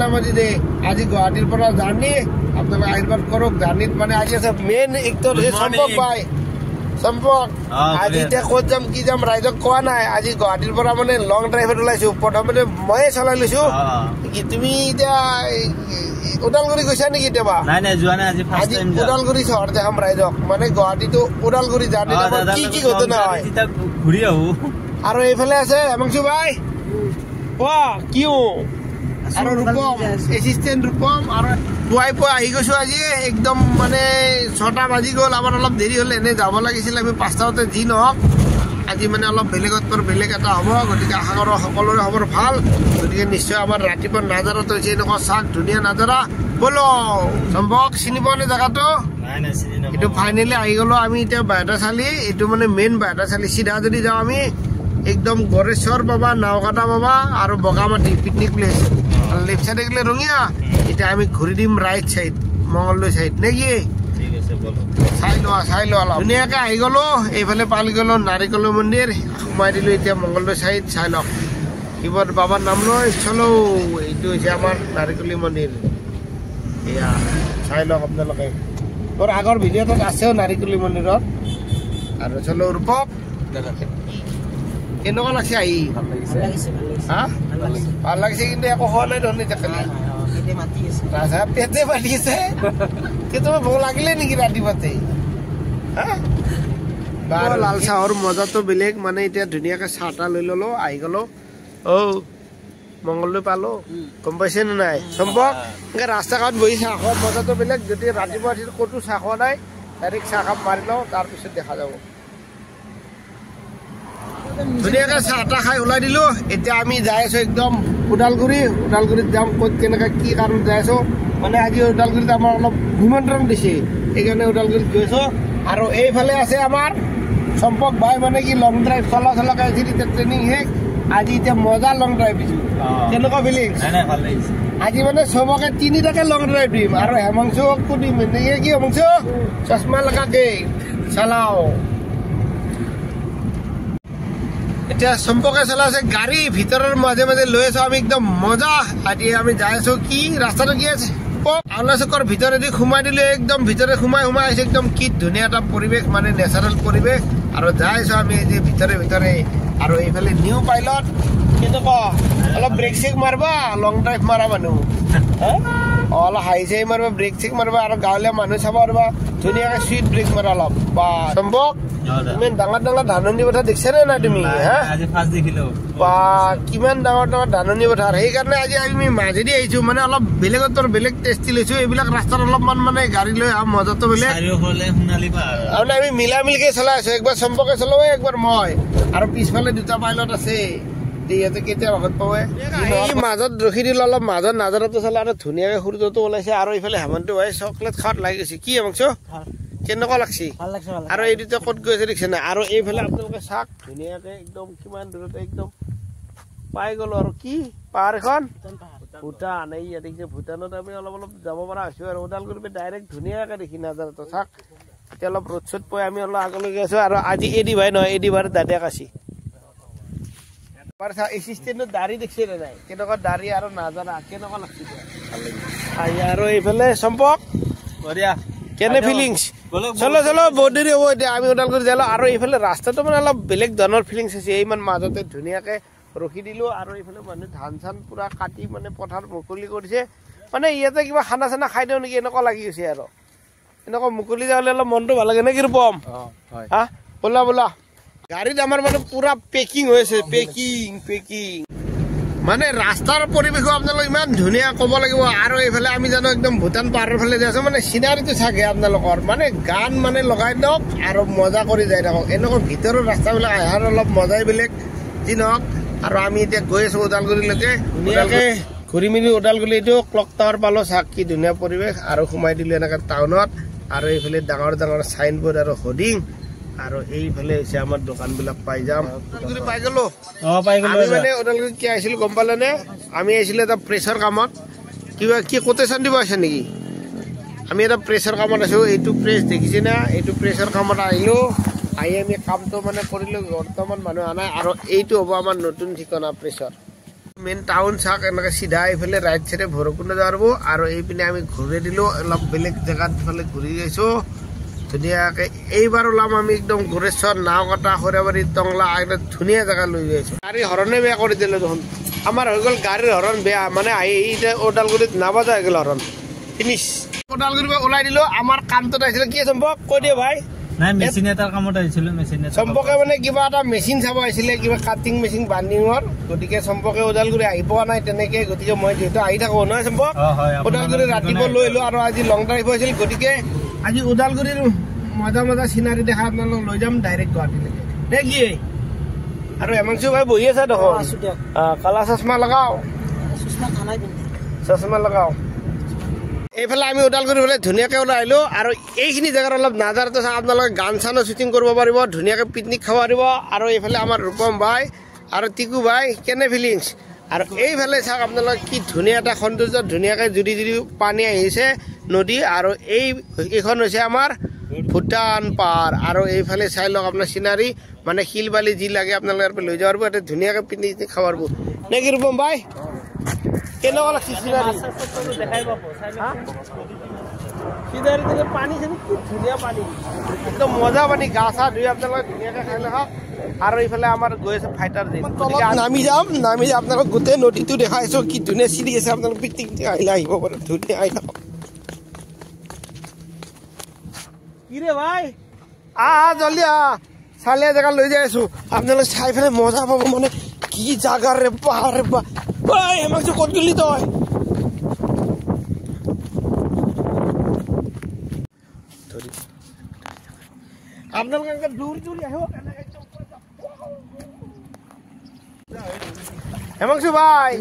নাম আজি গুৱাহাটীৰ পৰা জাৰ্ণি আপোনালোকে আশীৰ্বাদ কৰক জাৰ্ণিত মানে আজি আছে মেইন একদম সম্পৰ্ক পাই সম্পৰ্ক আজি এতিয়া ক'ত যাম কি যাম ৰাইজক কোৱা নাই আজি গুৱাহাটীৰ পৰা মানে লং ড্ৰাইভত ওলাইছো প্ৰথমতে ময়ে চলাই লৈছো কি তুমি এতিয়া ওদালগুৰি গৈছা নেকি কেতিয়াবা নাই নাই যোৱা নাই আজি ফাৰ্ষ্ট টাইম ওদালগুৰি চহৰ দেখাম ৰাইজক মানে গুৱাহাটীটো ওদালগুৰি জাৰ্ণি কি কি ঘটনা হয় ঘূৰি আহো আৰু এইফালে আছে হেমংশু ভাই কিয় আৰু ৰূপম এচিষ্টেণ্ট ৰূপম আৰু পুৱাই আহি গৈছো আজি একদম মানে 6টা বাজি গ'ল আমাৰ অলপ দেৰি হ'ল এনে যাব লাগিছিল আমি 5টাতে যি নহওক আজি মানে অলপ বেলেগতকৈ বেলেগ এটা হ'ব গতিকে আশা কৰোঁ সকলোৰে খবৰ ভাল গতিকে নিশ্চয় আমাৰ ৰাতিপুৱা নাজাৰাটো হৈছে এনেকুৱা চাক ধুনীয়া নাজাৰা বলো সম্ভৱ চিনি পোৱা নে জেগাটো এইটো ফাইনেলি আহি গ'লো আমি এতিয়া বায়দাচালি এইটো মানে মেইন বায়দাচালি চিধা যদি যাওঁ আমি একদম গড়েশ্বৰ পাবা নাওকাটা পাবা আৰু বগামাটি পিকনিক প্লেচ লেফ্ট চাইডে গ'লে ৰঙিয়া এতিয়া আমি ঘূৰি দিম ৰাইট চাইড মংগলদৈ চাইড নেকি চাই লোৱা অলপ ধুনীয়াকে আহি গ'লো এইফালে পালি গ'লো নাৰিকলৰ মন্দিৰ সোমাই দিলো এতিয়া মংগলদৈ চাইড চাই লওক কিবত বাবাৰ নাম লৈ চলো এইটো হৈছে আমাৰ নাৰিকলী মন্দিৰ এয়া চাই লওক আপোনালোকে মোৰ আগৰ ভিডিঅ'টোত আছেও নাৰিকলী মন্দিৰত আৰু চলো ৰূপক কেনেকুৱা লাগছে আহি ভাল লাগিছে কিন্তু একো হোৱা নাই ধনী পেটে মাতিছে তোমাৰ ভোক লাগিলে নেকি ৰাতিপুৱাতে লাল চাহৰ মজাটো বেলেগ মানে এতিয়া ধুনীয়াকে চাহ তাহ লৈ ললো আহি গলো মংগলদৈ পালো গম পাইছে নে নাই সম্ভৱ ৰাস্তা ঘাট বহি চাহ খোৱাৰ মজাটো বেলেগ যদি ৰাতিপুৱা ক'তো চাহ খোৱা নাই ডাইৰেক্ট চাহ কাপ মাৰি লওঁ তাৰপিছত দেখা যাব ধুনীয়াকে চাহ তাহ খাই ওলাই দিলো এতিয়া আমি যাই আছো একদম ওদালগুৰিত যাম ক'ত কেনেকে কি কাৰণ যাই আছো মানে আজি ওদালগুৰিত আমাৰ অলপ নিমন্ত্ৰণ দিছে সেইকাৰণে ওদালগুৰিত গৈছো আৰু এইফালে আছে আমাৰ সম্পৰ্ক ভাই মানে কি লং ড্ৰাইভ চলাকে আছিল এতিয়া ট্ৰেইনিং শেষ আজি এতিয়া মজা লং ড্ৰাইভ দিছো কেনেকুৱা ফিলিংছ আজি মানে চবকে 3টাকে লং ড্ৰাইভ দিম আৰু হেমংশুকো দিম কি হেমংশু চশমা লগাকে চলাও এতিয়া সম্পৰ্কে চলাইছে গাড়ী ভিতৰৰ মাজে মাজে লৈ আছো আমি একদম মজা আজি আমি যাই আছো কি ৰাস্তাটো কি আছে আউলাচকৰ ভিতৰেদি সোমাই দিলে একদম ভিতৰে সোমাই আহিছে একদম কি ধুনীয়া এটা পৰিৱেশ মানে নেচাৰেল পৰিৱেশ আৰু যাই আছো আমি এই ভিতৰে আৰু এইফালে নিউ পাইলট কেনেকুৱা অলপ ব্ৰেক চেক মাৰবা লং ড্ৰাইভ মাৰা মানুহ অলপ হাই চাই মাৰবা ব্ৰেক চেক মাৰবা আৰু গাঁৱলীয়া মানুহ চাব পাৰিবা ধুনীয়াকে চুইট ব্ৰেক মাৰা অলপ বা সম্ভৱ ইমান ডাঙৰ ধাননি পথাৰ দেখিছা নে নাই তুমি বা কিমান ডাঙৰ ধাননি পথাৰ সেইকাৰণে আজি আমি মাজেদি আহিছো মানে অলপ বেলেগ টেষ্টি লৈছো এইবিলাক ৰাস্তাত অলপমান মানে গাড়ী লৈ আহা মজাটো বেলেগ আৰু আমি মিলামিলিকে চলাই আছো একবাৰ সম্পৰ্কে চলাব একবাৰ মই আৰু পিছফালে 2টা পাইলট আছে ইয়াতে কেতিয়া ভাগত পাবে মাজত ৰখি দিলো অলপ মাজত নাজাৰাটো চালে আৰু ধুনীয়াকে সূৰ্যটো ওলাইছে আৰু এইফালে হেমন্ত ভাই চকলেট খাত লাগি গৈছে কি হেমংশ কেনেকুৱা লাগছে আৰু এই দুটা ক'ত গৈছে দেখিছে না আৰু এইফালে আপোনালোকে চাওক ধুনীয়াকে একদম কিমান দূৰতে একদম পাই গলো আৰু কি পাহাৰ এখন ভূটান এই ইয়াতে ভূটানত আমি অলপ যাব পৰা হৈছো আৰু ওদালগুৰিত ডাইৰেক্ট ধুনীয়াকে দেখি নাজাৰাটো চাওক এতিয়া অলপ ৰ'দ চ'দ পাই আমি অলপ আগলৈ গৈছো আৰু আজি এডি ভাই নহয় এডি ভাইৰ দাদাক আছে এচিষ্টেণ্টৰ দাড়ি দেখিছে নে নাই কেনেকুৱা দাড়ি আৰু নাজাৰা কেনেকুৱা লাগছে আৰু এইফালে সম্পৰ্ক কেনে ফিলিংছ চলো বহুত দেৰি হ'ব এতিয়া আমি ওদালগুৰি যালো আৰু এইফালে ৰাস্তাটো মানে অলপ বেলেগ ধৰণৰ ফিলিংছ আছে ইমান মাজতে ধুনীয়াকে ৰখি দিলো আৰু এইফালে মানুহে ধান চান পুৰা কাটি মানে পথাৰ মুকলি কৰিছে মানে ইয়াতে কিবা খানা চানা খাই দিওঁ নেকি এনেকুৱা লাগি গৈছে আৰু এনেকুৱা মুকলি যাবলৈ অলপ মনটো ভাল লাগে নেকি ৰূপম বোলা গাড়ীত আমাৰ মানে পুৰা পেকিং হৈ আছে পেকিং মানে ৰাস্তাৰ পৰিৱেশো আপোনালোক ইমান ধুনীয়া ক'ব লাগিব আৰু এইফালে আমি জানো একদম ভূটান পাহাৰৰ ফালে যাই আছো মানে চিনাৰীটো চাগে আপোনালোকৰ মানে গান মানে লগাই দিয়ক আৰু মজা কৰি যাই থাকক এনেকুৱা ভিতৰৰ ৰাস্তাবিলাক আহাৰ অলপ মজাই বেলেগ যি নহওক আৰু আমি এতিয়া গৈ আছো ওদালগুৰিলৈকে ধুনীয়াকে ঘূৰি মেলি ওদালগুৰি এইটো ক্লক টাৱাৰ পালো চাওক কি ধুনীয়া পৰিৱেশ আৰু সোমাই দিলো এনেকে টাউনত আৰু এইফালে ডাঙৰ চাইনবোৰ্ড আৰু হোৰ্ডিং আৰু এইফালে হৈছে আমাৰ দোকানবিলাক পাই যাম ওদালগুৰি পাই গলো মানে ওদালগুৰিত কি আহিছিলো গম পালেনে আমি আহিছিলো এটা প্ৰেছৰ কামত কিবা কি কোটেশ্যন দিব আছে নেকি আমি এটা প্ৰেছৰ কামত আছো এইটো প্ৰেছ দেখিছে না এইটো প্ৰেছৰ কামত আহিলো আহি আমি কামটো মানে কৰিলো বৰ্তমান মানুহ আনা আৰু এইটো হ'ব আমাৰ নতুন ঠিকনা প্ৰেছৰ মেইন টাউন চাওক এনেকৈ চিধা এইফালে ৰাইট চাইডে ভৈৰৱকুণ্ড যাব পাৰিব আৰু এইপিনে আমি ঘূৰি দিলোঁ অলপ বেলেগ জেগাত ইফালে ঘূৰি গৈছোঁ ধুনীয়াকৈ। এইবাৰ ওলাম আমি একদম গোৰেশ্বৰ নাওকাটা খৈৰাবাৰী টংলা একদম ধুনীয়া জেগা লৈ গৈছোঁ। গাড়ী হৰণে বেয়া কৰি দিলে দেখোন। আমাৰ হৈ গ'ল গাড়ীৰ হৰণ বেয়া মানে আহি এতিয়া ওদালগুৰিত নাবাজা হৈ গ'ল হৰণ ফিনিছ। ওদালগুৰিৰ পৰা ওলাই দিলোঁ আমাৰ কামটোত আহিছিলে কি সম্ভৱ কৈ দিয়ে ভাই। নাই মেচিন এটাৰ কামত আহিছিলোঁ মেচিন এটা চম্পকে মানে কিবা এটা মেচিন চাব আহিছিলে কিবা কাটিং মেচিন বাৰ্ণিঙৰ গতিকে চম্পকে ওদালগুৰি আহি পোৱা নাই তেনেকে গতিকে মই যিহেতু আহি থাকোঁ নহয় চম্পক ওদালগুৰি ৰাতিপুৱা লৈ আহিলোঁ আৰু আজি লং ড্ৰাইভ হৈছিল গতিকে আজি ওদালগুৰিৰ মজা মজা চিনাৰী দেখা আপোনালোক লৈ যাম ডাইৰেক্ট গুৱাহাটীলৈকে নে কি। আৰু হেমাংশু ভাই বহি আছে দেখোন কালা চশমা লগাও চশমা লগাও। এইফালে আমি ওদালগুৰি ফালে ধুনীয়াকৈ ওলাই আহিলোঁ আৰু এইখিনি জেগাত অলপ নাজাৰতে চাওক আপোনালোকে গান চানো শ্বুটিং কৰিব পাৰিব ধুনীয়াকৈ পিকনিক খাব পাৰিব। আৰু এইফালে আমাৰ ৰূপম ভাই আৰু টিকু ভাই কেনে ফিলিংছ। আৰু এইফালে চাওক আপোনালোকে কি ধুনীয়া এটা সৌন্দৰ্য ধুনীয়াকৈ জুৰি জুৰি পানী আহিছে নদী আৰু এইখন হৈছে আমাৰ ভূটান পাহাৰ। আৰু এইফালে চাই লওক আপোনাৰ চিনাৰী মানে শিল বালি যি লাগে আপোনালোকে লৈ যাব পাৰিব ইয়াতে ধুনীয়াকৈ পিকনিক খাব পাৰিব নে কি ৰূপম ভাই। কেনেকুৱা লাগছে চিনাৰী চিনাৰী পানী চানী কি ধুনীয়া পানী একদম মজা পানী গা চা ধুই আপোনালোকে ধুনীয়াকৈ খাই লওক। আৰু এইফালে আমাৰ গৈ আছে ফাইটাৰ জিম নামি যাম আপোনালোক গোটেই নদীটো দেখাইছোঁ কি ধুনীয়া চিৰি আছে আপোনালোক পিকনিক আহিলে আহিব পাৰে ধুনীয়া আহি থাকক। কি ৰে ভাই আহ জলদি আহ চালিয়া জেগা লৈ যাই আছোঁ আপোনালোক চাই পেলাই মজা পাব মানে কি জাগা ৰে পাহাৰ ৰে বা হেমাংশু ক'ত গলি তই আপোনালোকে দৌৰি দৌৰি আহিব হেমাংশু ভাই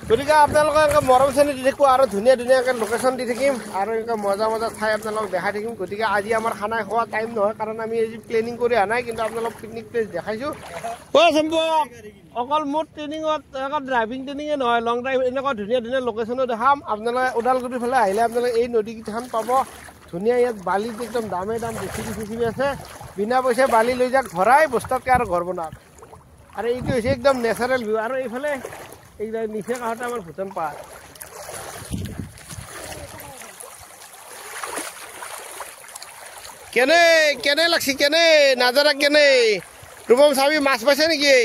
গতিকে আপোনালোকে মৰম চেনী দি থাকোঁ আৰু ধুনীয়া ধুনীয়াকৈ লোকেশ্যন দি থাকিম আৰু এনেকৈ মজা মজা ঠাই আপোনালোকক দেখাই থাকিম। গতিকে আজি আমাৰ খানা খোৱা টাইম নহয় কাৰণ আমি আজি প্লেনিং কৰি অহা নাই কিন্তু আপোনালোক পিকনিক প্লেচ দেখাইছোঁ। চম্পক অকল মোৰ ট্ৰেইনিঙত ড্ৰাইভিং ট্ৰেইনিঙে নহয় লং ড্ৰাইভ এনেকুৱা ধুনীয়া ধুনীয়া লোকেশ্যনো দেখাম। আপোনালোকে ওদালগুৰিৰ ফালে আহিলে আপোনালোকে এই নদীকেইখন পাব ধুনীয়া। ইয়াত বালিত একদম দামে দাম বেছি আছে বিনা পইচা বালি লৈ যাওক ভৰাই বস্তাতকৈ আৰু ঘৰ বনাওক। আৰু এইটো হৈছে একদম নেচাৰেল ভিউ। আৰু এইফালে এই নিচে কাষতে আমাৰ ভূটান পাহাৰ কেনে কেনে লাগছে কেনে নাজাৰা কেনে ৰূপম চাবি মাছ পাইছে নেকি।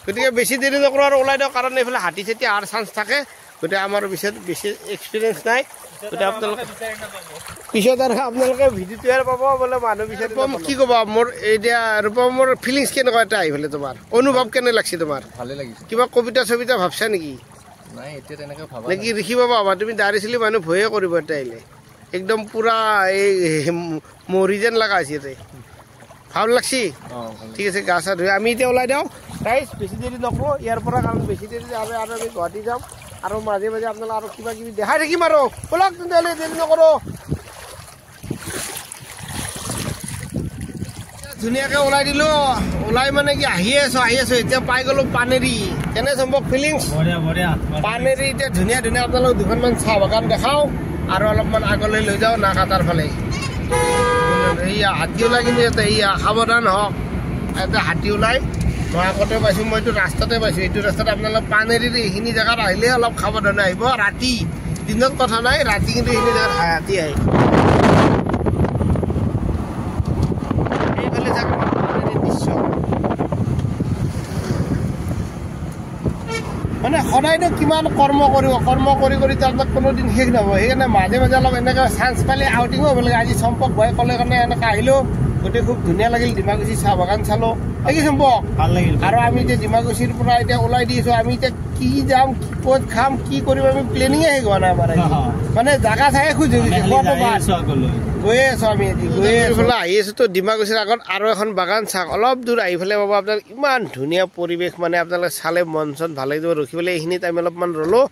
গতিকে বেছি দেৰি নকৰোঁ আৰু ওলাই দিওঁ কাৰণ এইফালে হাতী চাতী অহাৰ চান্স থাকে গতিকে আমাৰ পিছত বেছি এক্সপিৰিয়েঞ্চ নাই গতিকে আপোনালোকে পিছত আৰু আপোনালোকে ভিডিঅ'টোহে পাব বোলে মানুহ পিছত ৰূপম কি ক'বা মোৰ এতিয়া ৰূপম মোৰ ফিলিংছ কেনেকুৱা এটা আহি পেলাই তোমাৰ অনুভৱ কেনে লাগছে তোমাৰ ভালে লাগিছে কিবা কবিতা চবিতা ভাবছা নেকি নাই এতিয়া তেনেকৈ ভাবা নেকি লিখিব পাবা তুমি দাঢ়ি চলি মানুহ ভয়ে কৰিব এটা আহিলে একদম পূৰা এই মৰি যেন লগা হৈছে ভাল লাগছি ঠিক আছে গা চা ধুই আমি এতিয়া ওলাই যাওঁ গাইজ বেছি দেৰি নকৰোঁ ইয়াৰ পৰা কাৰণ বেছি দেৰি আৰু আমি গুৱাহাটী যাম আৰু মাজে মাজে আপোনালোকে আৰু কিবা কিবি দেখাই থাকিম আৰু ব'লক তেতিয়াহ'লে দেৰি নকৰোঁ। ধুনীয়াকৈ ওলাই দিলোঁ ওলাই মানে কি আহি আছোঁ এতিয়া পাই গ'লোঁ পানেৰী কেনে সম্ভৱ ফিলিংছ পানেৰী এতিয়া ধুনীয়া ধুনীয়া আপোনালোক দুখনমান চাহ বাগান দেখাওঁ আৰু অলপমান আগলৈ লৈ যাওঁ নাকাটাৰ ফালে। এইয়া হাতী ওলাই কিন্তু ইয়াতে এইয়া সাৱধান হওক ইয়াতে হাতী ওলাই মই আগতে পাইছোঁ মইতো ৰাস্তাতে পাইছোঁ এইটো ৰাস্তাত আপোনালোক পানেৰীৰ এইখিনি জেগাত আহিলে অলপ সাৱধানে আহিব ৰাতি দিনত কথা নাই ৰাতি কিন্তু এইখিনি জেগাত হাতী আহে। এইফালে জেগা পানেৰীৰ দৃশ্য মানে সদায়নো কিমান কৰ্ম কৰি আপোনাক কোনোদিন শেষ নহ'ব সেইকাৰণে মাজে মাজে অলপ এনেকৈ চান্স পালে আউটিঙো হ'ব লাগে। আজি চম্পক ভয় ক'লে কাৰণে এনেকৈ আহিলোঁ গতিকে খুব ধুনীয়া লাগিল ডিমাকুছী চাহ বাগান চালোঁ কি চম্পক ভাল লাগিল। আৰু আমি এতিয়া ডিমাকুছীৰ পৰা এতিয়া ওলাই দিছোঁ আমি এতিয়া কি যাম ক'ত খাম কি কৰিম আমি প্লেনিঙে শেষ হোৱা নাই আমাৰ মানে জাগা চাই খুজি গৈয়ে আছোঁ আমি এইফালে আহি আছোঁ তো ডিমাকুছীৰ আগত আৰু এখন বাগান চাওক অলপ দূৰ আহি পেলাই পাব আপোনালোক ইমান ধুনীয়া পৰিৱেশ মানে আপোনালোকে চালে মন চন ভাল লাগিব ৰখি পেলাই এইখিনিত আমি অলপমান ৰ'লোঁ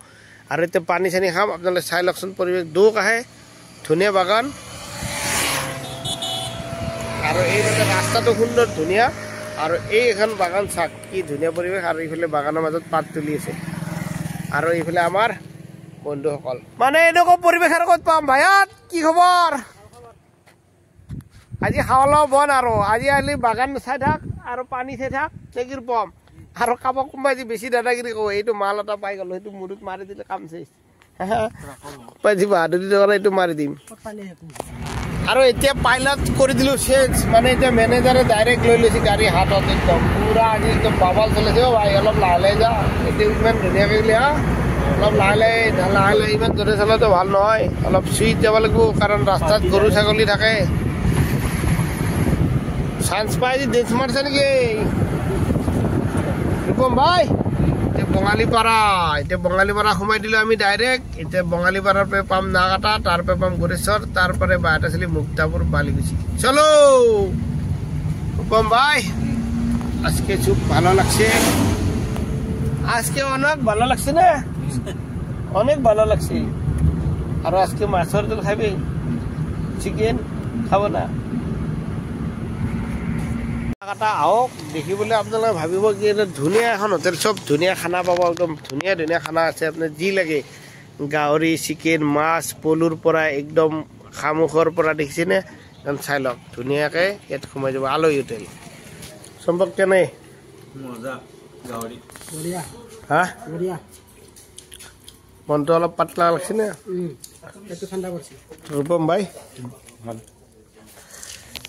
আৰু এতিয়া পানী চানী খাম আপোনালোকে চাই লওকচোন পৰিৱেশ দুখ আহে ধুনীয়া বাগান আৰু এই ৰাস্তাটো সুন্দৰ ধুনীয়া আৰু এইখন বাগান চাওক কি ধুনীয়া পৰিৱেশ আৰু এইফালে বাগানৰ মাজত পাত তুলি আছে আৰু এইফালে আমাৰ বন্ধুসকল মানে এনেকুৱা পৰিৱেশ আৰু ক'ত পাম ভাইয়াত কি খবৰ আজি খাৱা লোৱা বন আৰু আজি আহিলে বাগান চাই থাক আৰু পানী চাই থাক নেকি ৰূপম আৰু কামক কোনোবাই যি বেছি দাদাগিৰি কওঁ এইটো মাল এটা পাই গ'লো সেইটো মূৰত মাৰি দিলে কাম চেচ পাইছি বাহাদুৰি টকা এইটো মাৰি দিম আৰু এতিয়া পাইলট কৰি দিলোঁ চেঞ্জ মানে এতিয়া মেনেজাৰে ডাইৰেক্ট লৈ লৈছে গাড়ী হাতত একদম পুৰা আজি একদম বাবাল চলাইছে অ' ভাই অলপ লাহে লাহে যা এতিয়া ইমান ধুনীয়াকৈ গ'লে হা অলপ লাহে লাহে ইমান জোৰে চলাটো ভাল নহয় অলপ চুইত যাব লাগিব কাৰণ ৰাস্তাত গৰু ছাগলী থাকে চান্স পাই আজি ডেন্স মাৰিছে নেকি ৰূপম ভাই এতিয়া বঙালীপাৰা সোমাই দিলোঁ আমি ডাইৰেক্ট এতিয়া বঙালীপাৰাৰ পৰা পাম নাগাটা তাৰ পৰা পাম গোৰেশ্বৰ তাৰ পৰা বাহাটাচালি মুক্তাপুর বালিগুছি চলো রূপম ভাই আজকে খুব ভালো লাগছে আজকে অনেক ভালো লাগছে না অনেক ভালো লাগছে আর আজকে মাছের জল খাবি চিকেন খাব না আহক দেখিবলৈ আপোনালোকে ভাবিব কি ধুনীয়া এখন হোটেল চব ধুনীয়া খানা পাব একদম ধুনীয়া খানা আছে আপোনাৰ যি লাগে গাহৰি চিকেন মাছ পলুৰ পৰা একদম খামুখৰ পৰা দেখিছেনে একদম চাই লওক ধুনীয়াকৈ ইয়াত সোমাই যাব আলহী হোটেল সম্ভৱ কেনে হা মনটো অলপ পাতলা লাগছে নে ৰূপম ভাই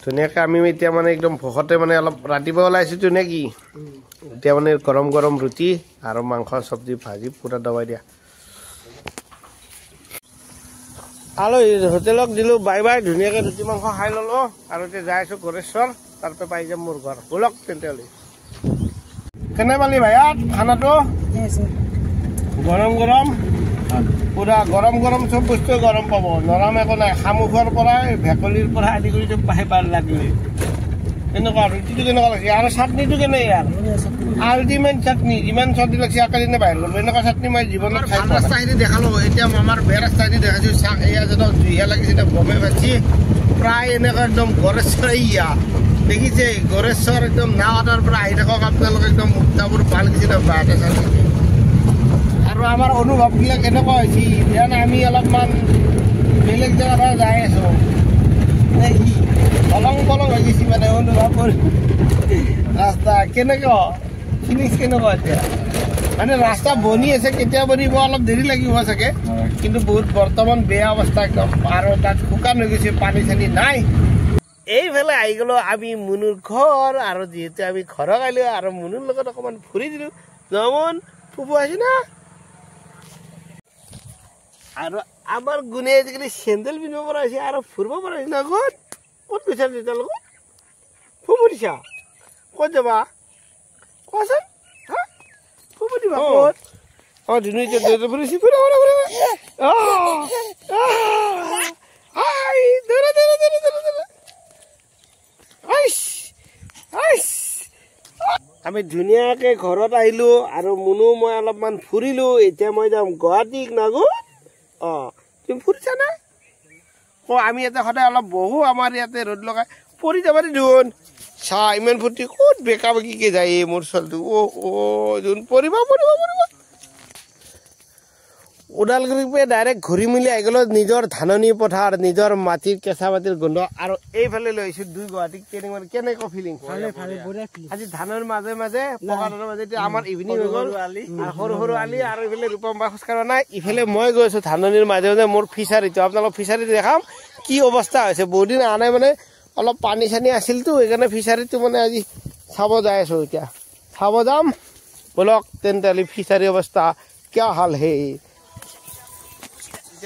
ধুনীয়াকৈ আমি এতিয়া মানে একদম ভকতে মানে অলপ ৰাতিপুৱা ওলাইছোতো নে কি এতিয়া মানে গৰম ৰুটি আৰু মাংস চব্জি ভাজি পুৰা দবাই দিয়া আলহী হোটেলক দিলোঁ বাই ধুনীয়াকৈ ৰুটি মাংস খাই ল'লোঁ আৰু এতিয়া যাই আছোঁ গোৰেশ্বৰ তাৰ পৰা পাই যাম মোৰ ঘৰ ব'লক তেন্তে হ'লে কেনে পালি ভাইয়াত খানাটো গৰম পুৰা গৰম চব বস্তু গৰম পাব নৰম একো নাই শামুখৰ পৰা ভেকলিৰ পৰা আদি কৰি চব পাই লাগিলে এনেকুৱা ৰুটিটো কেনেকুৱা লাগিছে আৰু চাটনিটো কেনে ইয়াৰ আল্টিমেট চাটনি যিমান চৰ্দি লাগছে একেদিনে বাহিৰ কৰিব এনেকুৱা চাটনি মই জীৱনত খাই ৰাস্তাখিনি দেখালোঁ এতিয়া আমাৰ বেয়া ৰাস্তাখিনি দেখাইছোঁ চাক এয়া যেন জুইয়া লাগিছে এতিয়া গমে পাইছি প্ৰায় এনেকুৱা একদম গোৰেশ্বৰ ইয়া দেখিছে গোৰেশ্বৰ একদম নাৱাটাৰ পৰা আহি থাকক আপোনালোকে একদম মুক্তাপুৰ ভাল গৈছে বাৰটা চালি আৰু আমাৰ অনুভৱবিলাক এনেকুৱা হৈছে যেন আমি অলপমান বেলেগ জেগাৰ পৰা যাই আছোঁ পলং হৈ গৈছে মানে অনুভৱ কৰি ৰাস্তা কেনেকুৱা ফিনিক্স কেনেকুৱা এতিয়া মানে ৰাস্তা বনি আছে কেতিয়া বনিব অলপ দেৰি লাগিব চাগে কিন্তু বহুত বৰ্তমান বেয়া অৱস্থা একদম আৰু তাত শুকান হৈ গৈছে পানী চানী নাই এইফালে আহি গ'লো আমি মুনুৰ ঘৰ আৰু যিহেতু আমি ঘৰত আহিলোঁ আৰু মুনুৰ লগত অকণমান ফুৰি দিলোঁ জমন ফুফু আছে না আৰু আমাৰ গুণে আজিকালি চেণ্ডেল পিন্ধিব পৰা হৈছে আৰু ফুৰিব পৰা হৈছে না ক'ত গৈছা দেউতাৰ লগত ফুফু দিছা ক'ত যাবা কোৱাচোন হা ফুফু দিবা ক'ত অঁ ধুনীয়া দেউতা ফুৰিছে আমি ধুনীয়াকৈ ঘৰত আহিলোঁ আৰু মুনু মই অলপমান ফুৰিলোঁ এতিয়া মই যাম গুৱাহাটীক নাগো অঁ তুমি ফুৰিছা না আমি ইয়াতে সদায় অলপ বহু আমাৰ ইয়াতে ৰ'দ লগাই পৰি যাবা দেখোন চাহ ইমান ফূৰ্তি ক'ত বেকা বেকিকৈ যায় মোৰ ছোৱালীটো যোন পৰিব ওদালগুৰিৰ পৰা ডাইৰেক্ট ঘূৰি মেলি আহি গ'লো নিজৰ ধাননি পথাৰ নিজৰ মাটিৰ কেঁচা মাটিৰ গোন্ধ আৰু এইফালে লৈ আহিছোঁ দুই গুৱাহাটীক কেনেকুৱা ফিলিং আজি ধানৰ মাজে পকাৰৰ মাজে এতিয়া আমাৰ ইভিনিং হৈ গ'ল সৰু আলি আৰু এইফালে ৰূপম বা খোজকাঢ়া নাই ইফালে মই গৈ আছোঁ ধাননিৰ মাজে মোৰ ফিচাৰীটো আপোনালোক ফিচাৰীটো দেখাম কি অৱস্থা হৈছে বহুদিন অহা নাই মানে অলপ পানী চানী আছিলতো সেইকাৰণে ফিচাৰীটো মানে আজি চাব যাই আছোঁ এতিয়া চাব যাম ব'লক তেন্তে ফিচাৰী অৱস্থা কিয় হাল হে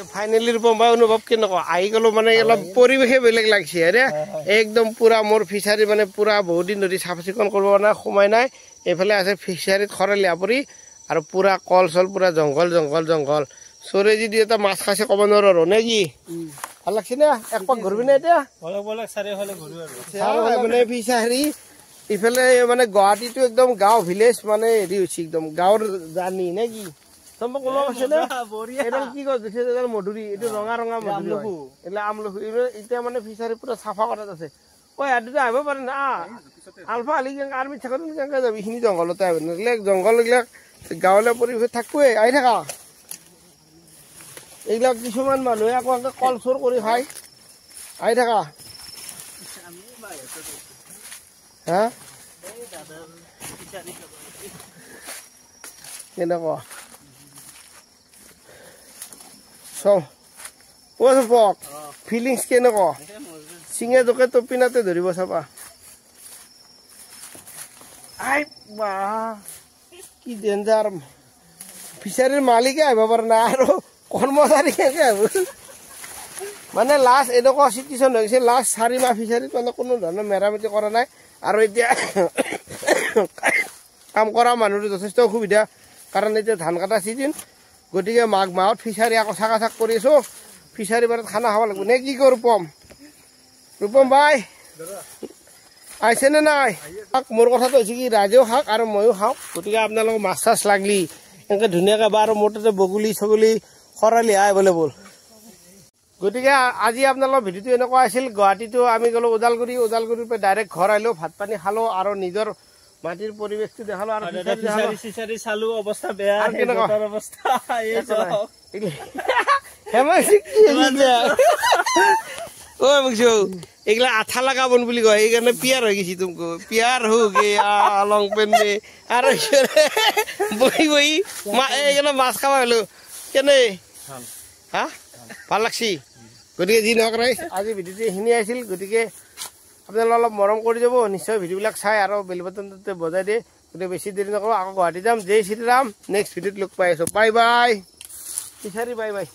ফাইনেলি ৰূপম বা অনুভৱ কেনেকুৱা আহি গ'লো মানে অলপ পৰিৱেশে বেলেগ লাগিছে আৰে একদম পুৰা মোৰ ফিচাৰী মানে পুৰা বহুত দিন ধৰি চাফ চিকুণ কৰিব নাই সোমাই নাই এইফালে আছে ফিচাৰীত খৰালি আপৰি আৰু পুৰা কল চল পুৰা জংঘল চৰে যদি এটা মাছ খাইছে ক'ব নোৱাৰো নে কি ভাল লাগছে নে এক পাক ঘূৰিবি নে এতিয়া মানে ফিচাৰী ইফালে মানে গুৱাহাটীটো একদম গাঁও ভিলেজ মানে হেৰি হৈছে একদম গাঁৱৰ জানি নে কি মধুৰি এইটো ৰঙা মধুৰি এইবিলাক আমলখু এতিয়া মানে ফিচাৰী পুৰা চাফা কৰাত আছে আহিব পাৰে না আলফা আলি আৰ্মিত থাকোঁ কেনেকৈ যাবি এইখিনি জংঘলতে আহিব এইবিলাক জংঘল এইবিলাক গাঁৱলীয়া পৰিৱেশ থাকোৱে আহি থাকা এইবিলাক কিছুমান মানুহে আকৌ কল চোৰ কৰি খায় আহি থাকা হা কেনেকুৱা চাওঁ পক ফিলিংছ কেনেকুৱা চিঙে জোকে টপিনাতে ধৰিব চাবা আই বা কি ডেঞ্জাৰ ফিচাৰীৰ মালিকে আহিব পৰা নাই আৰু কৰ্মচাৰী আহিব মানে লাষ্ট এনেকুৱা চিটুৱেশ্যন হৈ গৈছে লাষ্ট 4 মাহ ফিচাৰীত মানে কোনো ধৰণৰ মেৰামতি কৰা নাই আৰু এতিয়া কাম কৰা মানুহৰ যথেষ্ট অসুবিধা কাৰণ এতিয়া ধান কাটা চিজন গতিকে মাঘ মাহত ফিচাৰী আকৌ চাক কৰি আছো ফিচাৰী বাৰত খানা খাব লাগিব নে কি কৰো ৰূপম ভাই আহিছে নে নাই মোৰ কথাটো হৈছে কি ৰাজেও খাওক আৰু ময়ো খাওক গতিকে আপোনালোকক মাছ চাছ লাগলি এনেকৈ ধুনীয়াকৈ বা আৰু মোৰ তাতে বগলী ছাগলী খৰালি এভেইলেবল গতিকে আজি আপোনালোকৰ ভিডিঅ'টো এনেকুৱা আছিল গুৱাহাটীতো আমি গ'লো ওদালগুৰিৰ পৰা ডাইৰেক্ট ঘৰ আহিলোঁ ভাত পানী খালোঁ আৰু নিজৰ মাটিৰ পৰিৱেশটো দেখালোঁ আৰু ফিচাৰী চালো অৱস্থা বেয়া অৱস্থা এইগিলা আঠা লগা বন বুলি কয় সেইকাৰণে পিয়াৰ হৈ গৈছে তুমকো পিয়াৰ হোক লং পেণ্ট আৰু বহি এইকাৰণে মাছ খাব হ'লো কেনে হা ভাল লাগছি গতিকে যি নহওক ৰাইজ আজি ভিডিঅ'টো এইখিনি আহিছিল গতিকে আপোনালোকে অলপ মৰম কৰি যাব নিশ্চয় ভিডিঅ'বিলাক চাই আৰু বেল বাটনটোতে বজাই দিয়ে গতিকে বেছি দেৰি নকৰোঁ আকৌ গুৱাহাটী যাম জয় শ্ৰীৰাম নেক্সট ভিডিঅ'ত লগ পাই আছোঁ bye bye fishery bye bye